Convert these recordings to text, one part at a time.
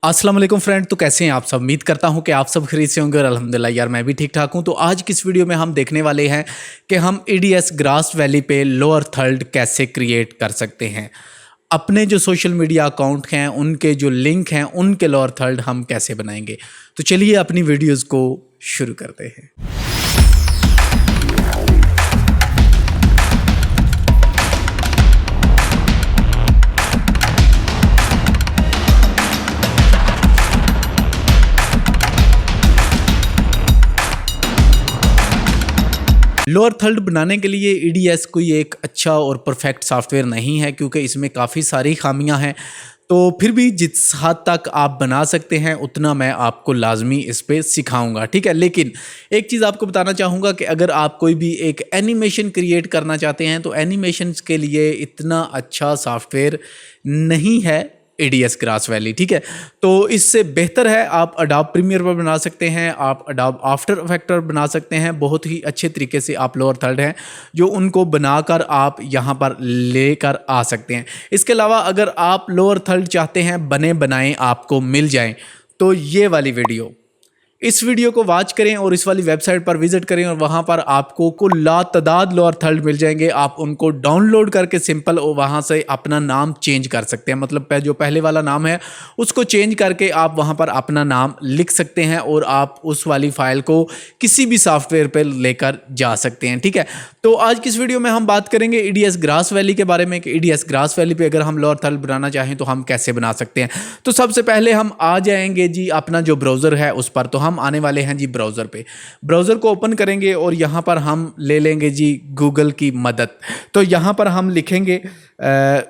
अस्सलाम वालेकुम फ्रेंड। तो कैसे हैं आप सब? उम्मीद करता हूं कि आप सब खरीद से होंगे और अल्हम्दुलिल्लाह यार मैं भी ठीक ठाक हूं। तो आज की इस वीडियो में हम देखने वाले हैं कि हम EDS ग्रास वैली पे लोअर थर्ड कैसे क्रिएट कर सकते हैं। अपने जो सोशल मीडिया अकाउंट हैं उनके जो लिंक हैं उनके लोअर थर्ड हम कैसे बनाएंगे। तो चलिए अपनी वीडियोज़ को शुरू करते हैं। लोअर थर्ड बनाने के लिए EDS कोई एक अच्छा और परफेक्ट सॉफ्टवेयर नहीं है, क्योंकि इसमें काफ़ी सारी खामियां हैं। तो फिर भी जिस हद तक आप बना सकते हैं उतना मैं आपको लाजमी इस पे सिखाऊंगा, ठीक है। लेकिन एक चीज़ आपको बताना चाहूँगा कि अगर आप कोई भी एक एनिमेशन क्रिएट करना चाहते हैं तो एनिमेशंस के लिए इतना अच्छा सॉफ्टवेयर नहीं है EDS ग्रास वैली, ठीक है। तो इससे बेहतर है आप अडोब प्रीमियर पर बना सकते हैं, आप अडोब आफ्टर इफेक्ट पर बना सकते हैं। बहुत ही अच्छे तरीके से आप लोअर थर्ड हैं जो उनको बनाकर आप यहाँ पर लेकर आ सकते हैं। इसके अलावा अगर आप लोअर थर्ड चाहते हैं बने बनाए आपको मिल जाएं तो ये वाली वीडियो, इस वीडियो को वॉच करें और इस वाली वेबसाइट पर विजिट करें और वहाँ पर आपको कुल लातादाद लोअर थर्ड मिल जाएंगे। आप उनको डाउनलोड करके सिंपल और वहाँ से अपना नाम चेंज कर सकते हैं। मतलब जो पहले वाला नाम है उसको चेंज करके आप वहाँ पर अपना नाम लिख सकते हैं और आप उस वाली फाइल को किसी भी सॉफ्टवेयर पर लेकर जा सकते हैं, ठीक है। तो आज की इस वीडियो में हम बात करेंगे EDS ग्रास वैली के बारे में कि EDS ग्रास वैली पे अगर हम लोअर थर्ड बनाना चाहें तो हम कैसे बना सकते हैं। तो सबसे पहले हम आ जाएंगे जी अपना जो ब्राउज़र है उस पर। तो हम आने वाले हैं जी ब्राउज़र पे। ब्राउज़र को ओपन करेंगे और यहाँ पर हम ले लेंगे जी गूगल की मदद। तो यहाँ पर हम लिखेंगे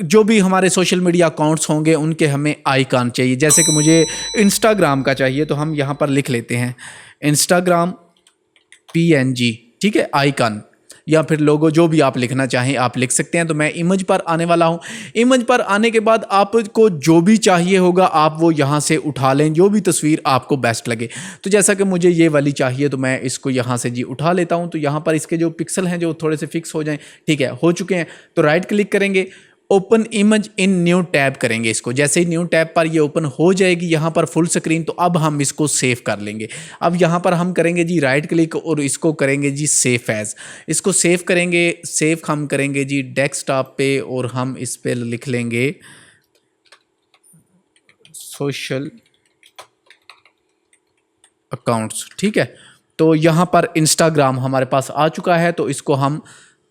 जो भी हमारे सोशल मीडिया अकाउंट्स होंगे उनके हमें आइकॉन चाहिए। जैसे कि मुझे इंस्टाग्राम का चाहिए तो हम यहाँ पर लिख लेते हैं इंस्टाग्राम PNG, ठीक है, आइकॉन या फिर लोगो, जो भी आप लिखना चाहें आप लिख सकते हैं। तो मैं इमेज पर आने वाला हूं। इमेज पर आने के बाद आपको जो भी चाहिए होगा आप वो यहां से उठा लें, जो भी तस्वीर आपको बेस्ट लगे। तो जैसा कि मुझे ये वाली चाहिए तो मैं इसको यहां से जी उठा लेता हूं। तो यहां पर इसके जो पिक्सल हैं जो थोड़े से फिक्स हो जाएं, ठीक है, हो चुके हैं। तो राइट क्लिक करेंगे, open image in new tab करेंगे इसको। जैसे ही न्यू टैब पर ये ओपन हो जाएगी यहाँ पर फुल स्क्रीन, तो अब हम इसको सेव कर लेंगे। अब यहाँ पर हम करेंगे जी राइट क्लिक और इसको करेंगे जी सेव एज। इसको सेव करेंगे, सेव हम करेंगे जी डेस्कटॉप पे और हम इस पे लिख लेंगे सोशल अकाउंट्स, ठीक है। तो यहाँ पर इंस्टाग्राम हमारे पास आ चुका है तो इसको हम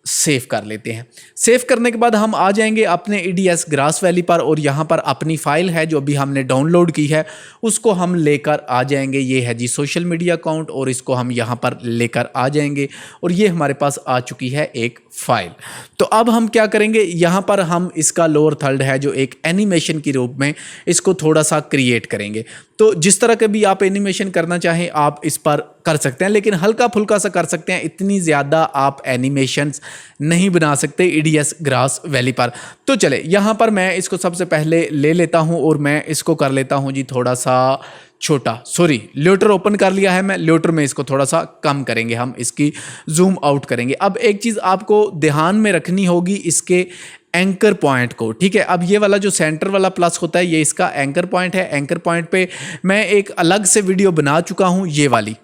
सेव कर लेते हैं। सेव करने के बाद हम आ जाएंगे अपने EDS ग्रास वैली पर और यहाँ पर अपनी फाइल है जो अभी हमने डाउनलोड की है उसको हम लेकर आ जाएंगे। ये है जी सोशल मीडिया अकाउंट और इसको हम यहाँ पर लेकर आ जाएंगे और ये हमारे पास आ चुकी है एक फाइल। तो अब हम क्या करेंगे, यहाँ पर हम इसका लोअर थर्ड है जो एक एनिमेशन के रूप में इसको थोड़ा सा क्रिएट करेंगे। तो जिस तरह के भी आप एनिमेशन करना चाहें आप इस पर कर सकते हैं, लेकिन हल्का फुल्का सा कर सकते हैं, इतनी ज़्यादा आप एनिमेशंस नहीं बना सकते EDS ग्रास वैली पर। तो चले यहाँ पर मैं इसको सबसे पहले ले लेता हूँ और मैं इसको कर लेता हूँ जी थोड़ा सा छोटा। सॉरी, ल्यूटर ओपन कर लिया है मैं, ल्यूटर में इसको थोड़ा सा कम करेंगे, हम इसकी जूम आउट करेंगे। अब एक चीज़ आपको ध्यान में रखनी होगी इसके एंकर पॉइंट को, ठीक है। अब ये वाला जो सेंटर वाला प्लस होता है ये इसका एंकर पॉइंट है। एंकर पॉइंट पे मैं एक अलग से वीडियो बना चुका हूँ ये वाली।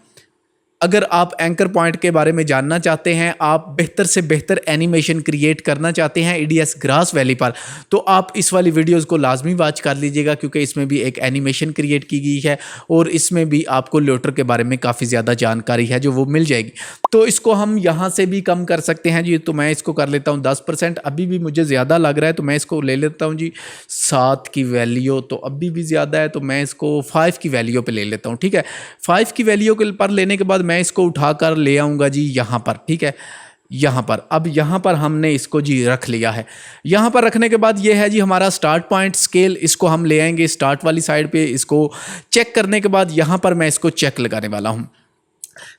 अगर आप एंकर पॉइंट के बारे में जानना चाहते हैं, आप बेहतर से बेहतर एनिमेशन क्रिएट करना चाहते हैं EDS ग्रास वैली पर, तो आप इस वाली वीडियोस को लाजमी वॉच कर लीजिएगा, क्योंकि इसमें भी एक एनिमेशन क्रिएट की गई है और इसमें भी आपको ल्यूटर के बारे में काफ़ी ज़्यादा जानकारी है जो वो मिल जाएगी। तो इसको हम यहाँ से भी कम कर सकते हैं जी। तो मैं इसको कर लेता हूँ 10%। अभी भी मुझे ज़्यादा लग रहा है तो मैं इसको ले लेता हूँ जी 7 की वैल्यू। तो अभी भी ज़्यादा है तो मैं इसको 5 की वैल्यू पे ले लेता हूँ, ठीक है। 5 की वैल्यू पर लेने के बाद मैं इसको उठाकर ले आऊँगा जी यहाँ पर, ठीक है, यहाँ पर। अब यहाँ पर हमने इसको जी रख लिया है। यहाँ पर रखने के बाद ये है जी हमारा स्टार्ट पॉइंट स्केल। इसको हम ले आएंगे स्टार्ट वाली साइड पे। इसको चेक करने के बाद यहाँ पर मैं इसको चेक लगाने वाला हूँ।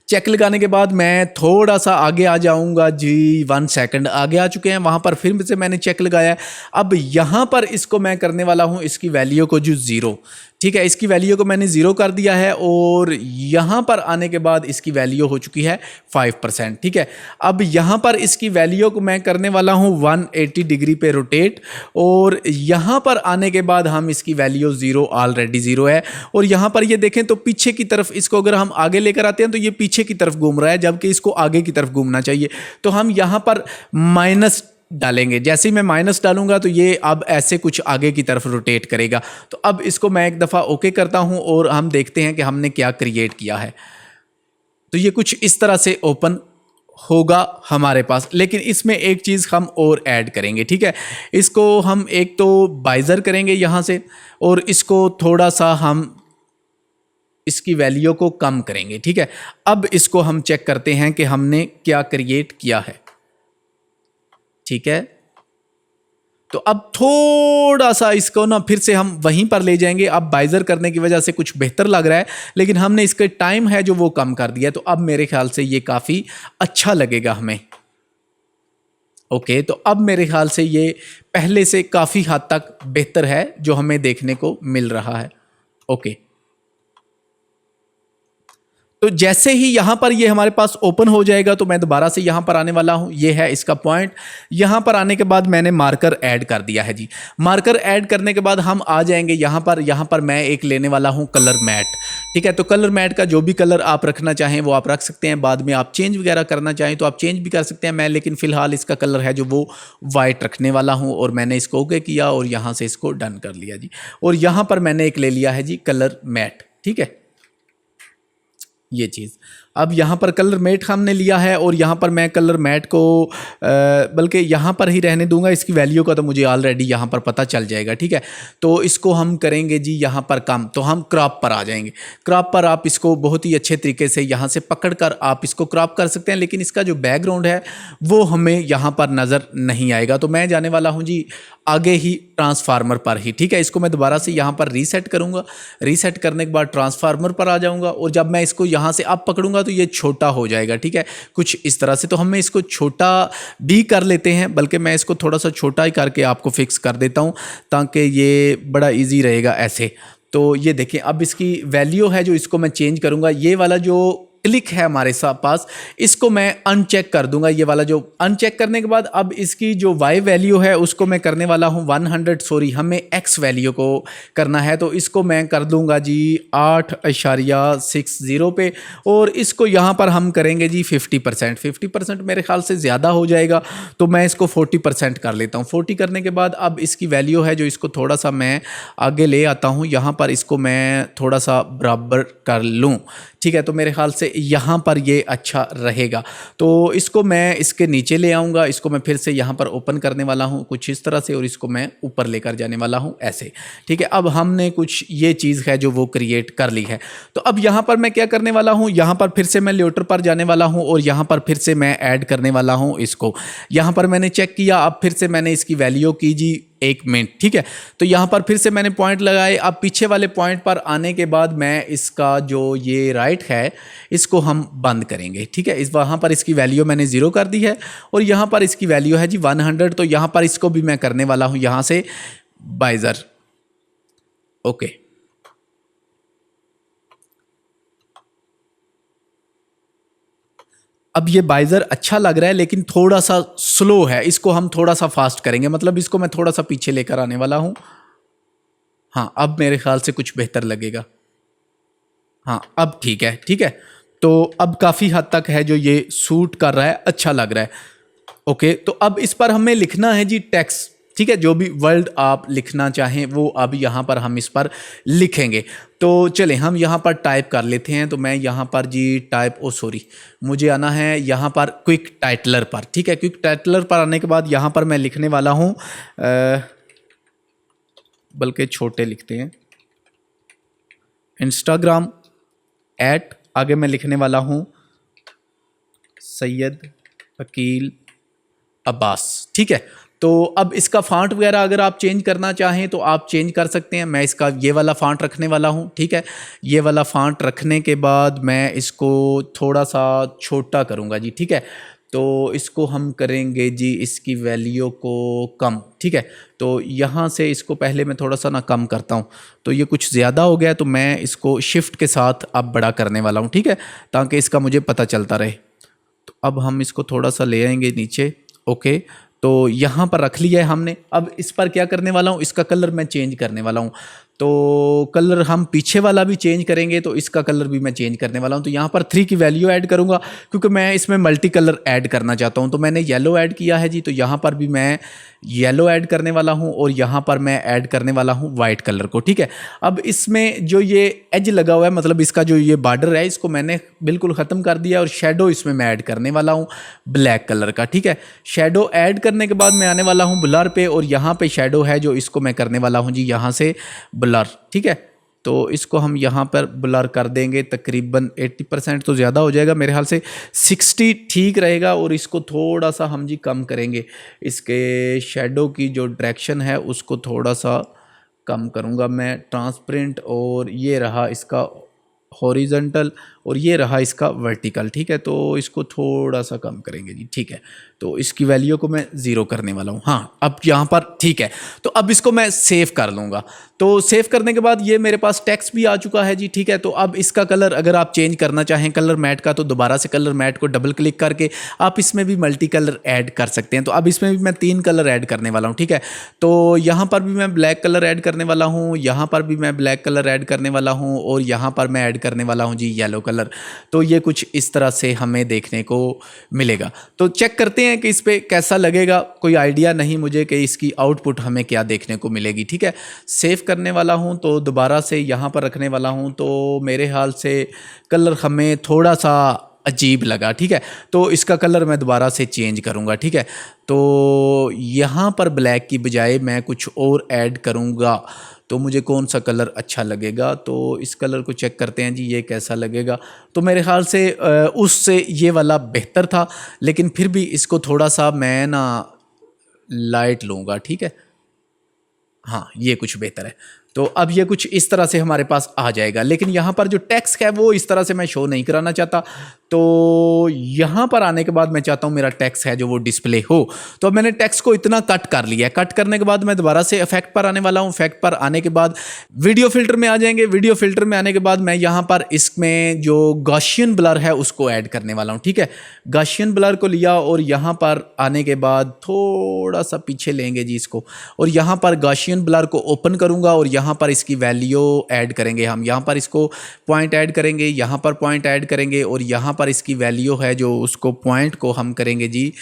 चेक लगाने के बाद मैं थोड़ा सा आगे आ जाऊंगा जी, 1 सेकंड आगे आ चुके हैं। वहाँ पर फिर से मैंने चेक लगाया। अब यहाँ पर इसको मैं करने वाला हूँ इसकी वैल्यू को जो 0, ठीक है, इसकी वैल्यू को मैंने 0 कर दिया है और यहाँ पर आने के बाद इसकी वैल्यू हो चुकी है 5%, ठीक है। अब यहाँ पर इसकी वैल्यू को मैं करने वाला हूँ 180 डिग्री पे रोटेट, और यहाँ पर आने के बाद हम इसकी वैल्यू 0 ऑलरेडी 0 है। और यहाँ पर ये देखें तो पीछे की तरफ इसको अगर हम आगे लेकर आते हैं तो ये पीछे की तरफ घूम रहा है, जबकि इसको आगे की तरफ घूमना चाहिए। तो हम यहाँ पर माइनस डालेंगे। जैसे ही मैं माइनस डालूंगा तो ये अब ऐसे कुछ आगे की तरफ रोटेट करेगा। तो अब इसको मैं एक दफ़ा ओके करता हूं और हम देखते हैं कि हमने क्या क्रिएट किया है। तो ये कुछ इस तरह से ओपन होगा हमारे पास, लेकिन इसमें एक चीज़ हम और ऐड करेंगे, ठीक है। इसको हम एक तो बाइज़र करेंगे यहाँ से, और इसको थोड़ा सा हम इसकी वैल्यू को कम करेंगे, ठीक है। अब इसको हम चेक करते हैं कि हमने क्या क्रिएट किया है, ठीक है। तो अब थोड़ा सा इसको ना फिर से हम वहीं पर ले जाएंगे। अब बाइजर करने की वजह से कुछ बेहतर लग रहा है, लेकिन हमने इसके टाइम है जो वो कम कर दिया। तो अब मेरे ख्याल से ये काफ़ी अच्छा लगेगा हमें। ओके, तो अब मेरे ख्याल से ये पहले से काफ़ी हद तक बेहतर है जो हमें देखने को मिल रहा है। ओके, तो जैसे ही यहाँ पर ये हमारे पास ओपन हो जाएगा तो मैं दोबारा से यहाँ पर आने वाला हूँ। ये है इसका पॉइंट। यहाँ पर आने के बाद मैंने मार्कर ऐड कर दिया है जी। मार्कर ऐड करने के बाद हम आ जाएंगे यहाँ पर। यहाँ पर मैं एक लेने वाला हूँ कलर मैट, ठीक है। तो कलर मैट का जो भी कलर आप रखना चाहें वो आप रख सकते हैं। बाद में आप चेंज वगैरह करना चाहें तो आप चेंज भी कर सकते हैं। मैं लेकिन फ़िलहाल इसका कलर है जो वो वाइट रखने वाला हूँ, और मैंने इसको ओके किया और यहाँ से इसको डन कर लिया जी। और यहाँ पर मैंने एक ले लिया है जी कलर मैट, ठीक है, ये चीज़। अब यहाँ पर कलर मैट हमने लिया है, और यहाँ पर मैं कलर मैट को बल्कि यहाँ पर ही रहने दूंगा। इसकी वैल्यू का तो मुझे ऑलरेडी यहाँ पर पता चल जाएगा, ठीक है। तो इसको हम करेंगे जी यहाँ पर कम, तो हम क्रॉप पर आ जाएंगे। क्रॉप पर आप इसको बहुत ही अच्छे तरीके से यहाँ से पकड़ कर आप इसको क्रॉप कर सकते हैं, लेकिन इसका जो बैकग्राउंड है वो हमें यहाँ पर नज़र नहीं आएगा। तो मैं जाने वाला हूँ जी आगे ही ट्रांसफार्मर पर ही, ठीक है। इसको मैं दोबारा से यहाँ पर रीसेट करूँगा। रीसेट करने के बाद ट्रांसफार्मर पर आ जाऊँगा, और जब मैं इसको यहाँ से अब पकड़ूंगा तो ये छोटा हो जाएगा, ठीक है, कुछ इस तरह से। तो हम इसको छोटा भी कर लेते हैं, बल्कि मैं इसको थोड़ा सा छोटा ही करके आपको फिक्स कर देता हूँ ताकि ये बड़ा इजी रहेगा ऐसे। तो ये देखें, अब इसकी वैल्यू है जो इसको मैं चेंज करूँगा। ये वाला जो क्लिक है हमारे पास, इसको मैं अनचेक कर दूंगा। ये वाला जो अनचेक करने के बाद अब इसकी जो वाई वैल्यू है उसको मैं करने वाला हूँ 100, सॉरी हमें एक्स वैल्यू को करना है। तो इसको मैं कर दूंगा जी 8.60 पे, और इसको यहाँ पर हम करेंगे जी 50%। 50% मेरे ख्याल से ज़्यादा हो जाएगा, तो मैं इसको 40% कर लेता हूँ। 40 करने के बाद अब इसकी वैल्यू है जो इसको थोड़ा सा मैं आगे ले आता हूँ। यहाँ पर इसको मैं थोड़ा सा बराबर कर लूँ, ठीक है। तो मेरे ख्याल से यहाँ पर ये अच्छा रहेगा। तो इसको मैं इसके नीचे ले आऊँगा। इसको मैं फिर से यहाँ पर ओपन करने वाला हूँ कुछ इस तरह से, और इसको मैं ऊपर लेकर जाने वाला हूँ ऐसे, ठीक है। अब हमने कुछ ये चीज़ है जो वो क्रिएट कर ली है। तो अब यहाँ पर मैं क्या करने वाला हूँ, यहाँ पर फिर से मैं लेआउटर पर जाने वाला हूँ, और यहाँ पर फिर से मैं ऐड करने वाला हूँ इसको। यहाँ पर मैंने चेक किया, अब फिर से मैंने इसकी वैल्यू की जी 1 मिनट, ठीक है। तो यहाँ पर फिर से मैंने पॉइंट लगाए। अब पीछे वाले पॉइंट पर आने के बाद मैं इसका जो ये राइट है इसको हम बंद करेंगे, ठीक है। इस वहाँ पर इसकी वैल्यू मैंने 0 कर दी है, और यहाँ पर इसकी वैल्यू है जी 100। तो यहाँ पर इसको भी मैं करने वाला हूँ यहाँ से बाइजर। ओके, अब ये बाइज़र अच्छा लग रहा है लेकिन थोड़ा सा स्लो है। इसको हम थोड़ा सा फास्ट करेंगे, मतलब इसको मैं थोड़ा सा पीछे लेकर आने वाला हूँ। हाँ, अब मेरे ख्याल से कुछ बेहतर लगेगा। हाँ, अब ठीक है, ठीक है। तो अब काफ़ी हद तक है जो ये सूट कर रहा है, अच्छा लग रहा है। ओके, तो अब इस पर हमें लिखना है जी टेक्स्ट, ठीक है। जो भी वर्ड आप लिखना चाहें वो अब यहाँ पर हम इस पर लिखेंगे। तो चलें हम यहाँ पर टाइप कर लेते हैं। तो मैं यहाँ पर जी टाइप, ओ सॉरी, मुझे आना है यहाँ पर क्विक टाइटलर पर, ठीक है। क्विक टाइटलर पर आने के बाद यहाँ पर मैं लिखने वाला हूँ, बल्कि छोटे लिखते हैं, इंस्टाग्राम @ आगे मैं लिखने वाला हूँ सैयद अकील अब्बास, ठीक है। तो अब इसका फ़ॉन्ट वगैरह अगर आप चेंज करना चाहें तो आप चेंज कर सकते हैं। मैं इसका ये वाला फ़ॉन्ट रखने वाला हूँ, ठीक है। ये वाला फ़ॉन्ट रखने के बाद मैं इसको थोड़ा सा छोटा करूँगा जी, ठीक है। तो इसको हम करेंगे जी, इसकी वैल्यू को कम, ठीक है। तो यहाँ से इसको पहले मैं थोड़ा सा ना कम करता हूँ, तो ये कुछ ज़्यादा हो गया, तो मैं इसको शिफ्ट के साथ अब बड़ा करने वाला हूँ, ठीक है, ताकि इसका मुझे पता चलता रहे। तो अब हम इसको थोड़ा सा ले आएंगे नीचे, ओके। तो यहाँ पर रख लिया है हमने। अब इस पर क्या करने वाला हूँ, इसका कलर मैं चेंज करने वाला हूँ। तो कलर हम पीछे वाला भी चेंज करेंगे, तो इसका कलर भी मैं चेंज करने वाला हूँ। तो यहाँ पर 3 की वैल्यू ऐड करूँगा, क्योंकि मैं इसमें मल्टी कलर ऐड करना चाहता हूँ। तो मैंने येलो ऐड किया है जी, तो यहाँ पर भी मैं येलो ऐड करने वाला हूँ और यहाँ पर मैं ऐड करने वाला हूँ वाइट कलर को, ठीक है। अब इसमें जो ये एज लगा हुआ है, मतलब इसका जो ये बॉर्डर है, इसको मैंने बिल्कुल ख़त्म कर दिया और शेडो इसमें मैं ऐड करने वाला हूँ ब्लैक कलर का, ठीक है। शेडो ऐड करने के बाद मैं आने वाला हूँ ब्लर पे, और यहाँ पे शेडो है जो इसको मैं करने वाला हूँ जी यहाँ से ब्लर, ठीक है। तो इसको हम यहाँ पर ब्लर कर देंगे, तकरीबन 80% तो ज़्यादा हो जाएगा मेरे ख्याल से, 60 ठीक रहेगा। और इसको थोड़ा सा हम जी कम करेंगे, इसके शेडो की जो डायरेक्शन है उसको थोड़ा सा कम करूँगा मैं, ट्रांसपेरेंट। और ये रहा इसका हॉरिजॉन्टल और ये रहा इसका वर्टिकल, ठीक है। तो इसको थोड़ा सा कम करेंगे जी, ठीक है। तो इसकी वैल्यू को मैं 0 करने वाला हूँ। हाँ, अब यहाँ पर ठीक है। तो अब इसको मैं सेव कर लूँगा। तो सेव करने के बाद ये मेरे पास टेक्स्ट भी आ चुका है जी, ठीक है। तो अब इसका कलर अगर आप चेंज करना चाहें कलर मैट का, तो दोबारा से कलर मैट को डबल क्लिक करके आप इसमें भी मल्टी कलर ऐड कर सकते हैं। तो अब इसमें भी मैं 3 कलर ऐड करने वाला हूँ, ठीक है। तो यहाँ पर भी मैं ब्लैक कलर ऐड करने वाला हूँ, यहाँ पर भी मैं ब्लैक कलर ऐड करने वाला हूँ, और यहाँ पर मैं ऐड करने वाला हूँ जी येलो कलर। तो ये कुछ इस तरह से हमें देखने को मिलेगा। तो चेक करते हैं कि इस पर कैसा लगेगा। कोई आइडिया नहीं मुझे कि इसकी आउटपुट हमें क्या देखने को मिलेगी, ठीक है। सेव करने वाला हूं, तो दोबारा से यहाँ पर रखने वाला हूं। तो मेरे हाल से कलर हमें थोड़ा सा अजीब लगा, ठीक है। तो इसका कलर मैं दोबारा से चेंज करूँगा, ठीक है। तो यहाँ पर ब्लैक की बजाय मैं कुछ और ऐड करूँगा, तो मुझे कौन सा कलर अच्छा लगेगा। तो इस कलर को चेक करते हैं जी, ये कैसा लगेगा। तो मेरे ख्याल से उससे ये वाला बेहतर था, लेकिन फिर भी इसको थोड़ा सा मैं ना लाइट लूँगा, ठीक है। हाँ, ये कुछ बेहतर है। तो अब ये कुछ इस तरह से हमारे पास आ जाएगा, लेकिन यहाँ पर जो टेक्स्ट है वो इस तरह से मैं शो नहीं कराना चाहता। तो यहाँ पर आने के बाद मैं चाहता हूँ मेरा टेक्स्ट है जो वो डिस्प्ले हो। तो अब मैंने टेक्स्ट को इतना कट कर लिया है। कट करने के बाद मैं दोबारा से इफेक्ट पर आने वाला हूँ। इफेक्ट पर आने के बाद वीडियो फिल्टर में आ जाएंगे। वीडियो फिल्टर में आने के बाद मैं यहाँ पर इसमें जो गॉसियन ब्लर है उसको ऐड करने वाला हूँ, ठीक है। गॉसियन ब्लर को लिया और यहाँ पर आने के बाद थोड़ा सा पीछे लेंगे जी इसको, और यहाँ पर गॉसियन ब्लर को ओपन करूँगा और यहाँ पर इसकी वैल्यू ऐड करेंगे हम। यहाँ पर इसको पॉइंट ऐड करेंगे, यहाँ पर पॉइंट ऐड करेंगे, और यहाँ पर इसकी वैल्यू है जो उसको पॉइंट को हम करेंगे जी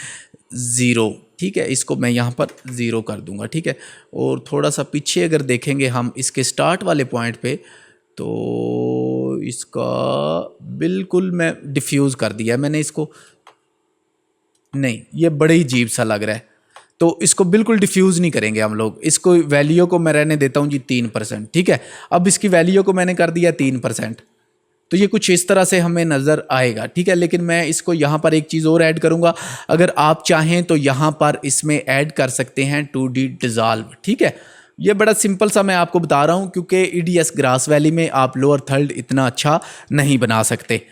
0, ठीक है। इसको मैं यहाँ पर 0 कर दूंगा, ठीक है। और थोड़ा सा पीछे अगर देखेंगे हम इसके स्टार्ट वाले पॉइंट पे, तो इसका बिल्कुल मैं डिफ्यूज़ कर दिया मैंने इसको। नहीं, ये बड़े ही अजीब सा लग रहा है, तो इसको बिल्कुल डिफ्यूज़ नहीं करेंगे हम लोग। इसको वैल्यू को मैं रहने देता हूँ जी 3%, ठीक है। अब इसकी वैल्यू को मैंने कर दिया 3%। तो ये कुछ इस तरह से हमें नज़र आएगा, ठीक है। लेकिन मैं इसको यहाँ पर एक चीज़ और ऐड करूँगा। अगर आप चाहें तो यहाँ पर इसमें ऐड कर सकते हैं 2D डिज़ॉल्व, ठीक है। ये बड़ा सिंपल सा मैं आपको बता रहा हूँ, क्योंकि EDS ग्रास वैली में आप लोअर थर्ड इतना अच्छा नहीं बना सकते।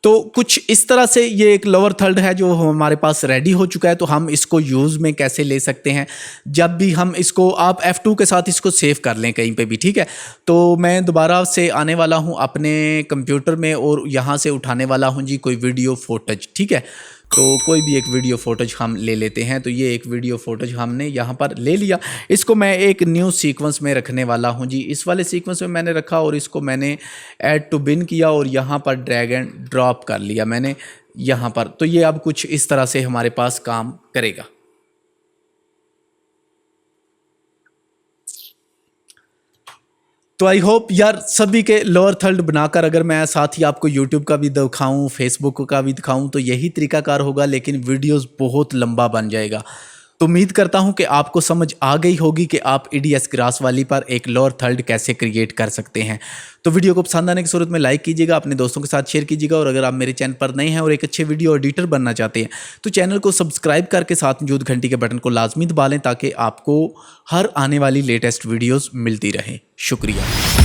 तो कुछ इस तरह से ये एक लोअर थर्ड है जो हमारे पास रेडी हो चुका है। तो हम इसको यूज़ में कैसे ले सकते हैं, जब भी हम इसको, आप F2 के साथ इसको सेव कर लें कहीं पे भी, ठीक है। तो मैं दोबारा से आने वाला हूँ अपने कंप्यूटर में और यहाँ से उठाने वाला हूँ जी कोई वीडियो फोटेज, ठीक है। तो कोई भी एक वीडियो फोटेज हम ले लेते हैं। तो ये एक वीडियो फोटेज हमने यहाँ पर ले लिया। इसको मैं एक न्यू सीक्वेंस में रखने वाला हूँ जी। इस वाले सीक्वेंस में मैंने रखा और इसको मैंने ऐड टू बिन किया और यहाँ पर ड्रैग एंड ड्रॉप कर लिया मैंने यहाँ पर। तो ये अब कुछ इस तरह से हमारे पास काम करेगा। तो आई होप यार सभी के लोअर थर्ड बनाकर अगर मैं साथ ही आपको यूट्यूब का भी दिखाऊं, फेसबुक का भी दिखाऊं, तो यही तरीकाकार होगा, लेकिन वीडियोस बहुत लंबा बन जाएगा। तो उम्मीद करता हूं कि आपको समझ आ गई होगी कि आप EDS ग्रास वाली पर एक लोअर थर्ड कैसे क्रिएट कर सकते हैं। तो वीडियो को पसंद आने की सूरत में लाइक कीजिएगा, अपने दोस्तों के साथ शेयर कीजिएगा, और अगर आप मेरे चैनल पर नए हैं और एक अच्छे वीडियो एडिटर बनना चाहते हैं तो चैनल को सब्सक्राइब करके साथ मौजूद घंटी के बटन को लाजमी दबा लें ताकि आपको हर आने वाली लेटेस्ट वीडियोज़ मिलती रहे। शुक्रिया।